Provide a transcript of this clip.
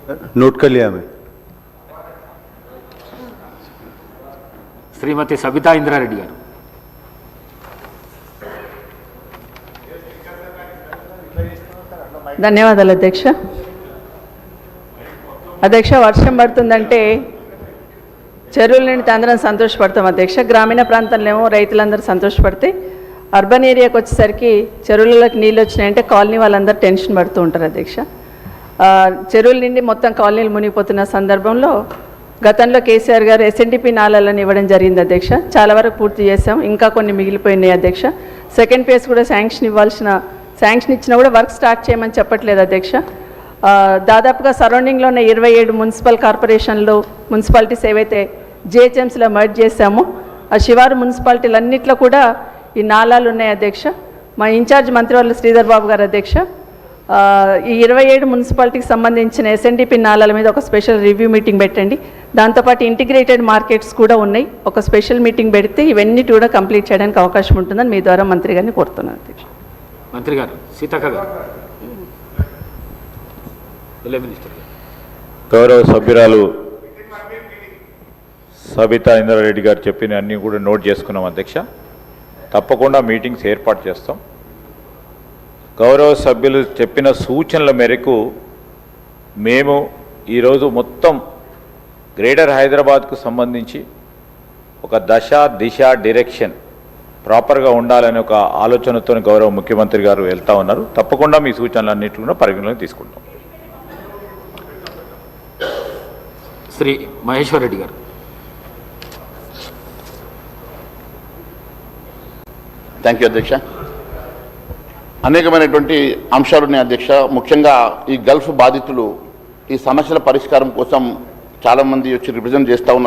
Note कर लिया मैं। श्रीमती सबिता इंद्रारेड्डी गारू। ధన్యవాదాలు అధ్యక్ష. అధ్యక్ష, వర్షం పడుతుందంటే చెరువుల నుండి అందరం సంతోషపడతాం అధ్యక్ష. గ్రామీణ ప్రాంతంలో ఏమో రైతులందరూ సంతోషపడితే అర్బన్ ఏరియాకి వచ్చేసరికి చెరువులలోకి నీళ్ళు వచ్చినాయంటే కాలనీ వాళ్ళందరూ టెన్షన్ పడుతూ ఉంటారు అధ్యక్ష. చెరువుల నుండి మొత్తం కాలనీలు మునిగిపోతున్న సందర్భంలో గతంలో కేసీఆర్ గారు ఎస్ఎన్డిపి నాళాలను ఇవ్వడం జరిగింది అధ్యక్ష. చాలా వరకు పూర్తి చేసాం, ఇంకా కొన్ని మిగిలిపోయినాయి అధ్యక్ష. సెకండ్ ఫేజ్ కూడా శాంక్షన్ ఇచ్చినా కూడా వర్క్ స్టార్ట్ చేయమని చెప్పట్లేదు అధ్యక్ష. దాదాపుగా సరౌండింగ్లో ఉన్న 27 మున్సిపల్ కార్పొరేషన్లు మున్సిపాలిటీస్ ఏవైతే జిహెచ్ఎంసీలో మర్జ్ చేశామో ఆ శివారు మున్సిపాలిటీలన్నింటిలో కూడా ఈ నాళాలు ఉన్నాయి అధ్యక్ష. మా ఇన్ఛార్జ్ మంత్రివర్యులు శ్రీధర్ బాబు గారు అధ్యక్ష, ఈ 27 మున్సిపాలిటీకి సంబంధించిన ఎస్ఎన్డిపి నాళాల మీద ఒక స్పెషల్ రివ్యూ మీటింగ్ పెట్టండి. దాంతోపాటు ఇంటిగ్రేటెడ్ మార్కెట్స్ కూడా ఉన్నాయి, ఒక స్పెషల్ మీటింగ్ పెడితే ఇవన్నీ కూడా కంప్లీట్ చేయడానికి అవకాశం ఉంటుందని మీ ద్వారా మంత్రి గారిని కోరుతున్నాను అధ్యక్ష. మంత్రి గారు సీతక్క గారు. గౌరవ సభ్యురాలు సబితా ఇంద్రారెడ్డి గారు చెప్పిన అన్నీ కూడా నోట్ చేసుకున్నాం అధ్యక్ష. తప్పకుండా మీటింగ్స్ ఏర్పాటు చేస్తాం. గౌరవ సభ్యులు చెప్పిన సూచనల మేరకు మేము ఈరోజు మొత్తం గ్రేటర్ హైదరాబాద్కు సంబంధించి ఒక దశ దిశ డైరెక్షన్ ప్రాపర్గా ఉండాలనే ఒక ఆలోచనతో గౌరవ ముఖ్యమంత్రి గారు వెళ్తూ ఉన్నారు. తప్పకుండా మీ సూచనలన్నింటినీ కూడా పరిగణలోకి తీసుకుంటాం. శ్రీ మహేశ్వర్ రెడ్డి గారు. థ్యాంక్ యూ అధ్యక్ష. అనేకమైనటువంటి అంశాలు ఉన్నాయి అధ్యక్ష. ముఖ్యంగా ఈ గల్ఫ్ బాధితులు ఈ సమస్యల పరిష్కారం కోసం చాలామంది వచ్చి రిప్రజెంట్ చేస్తూ ఉన్నారు.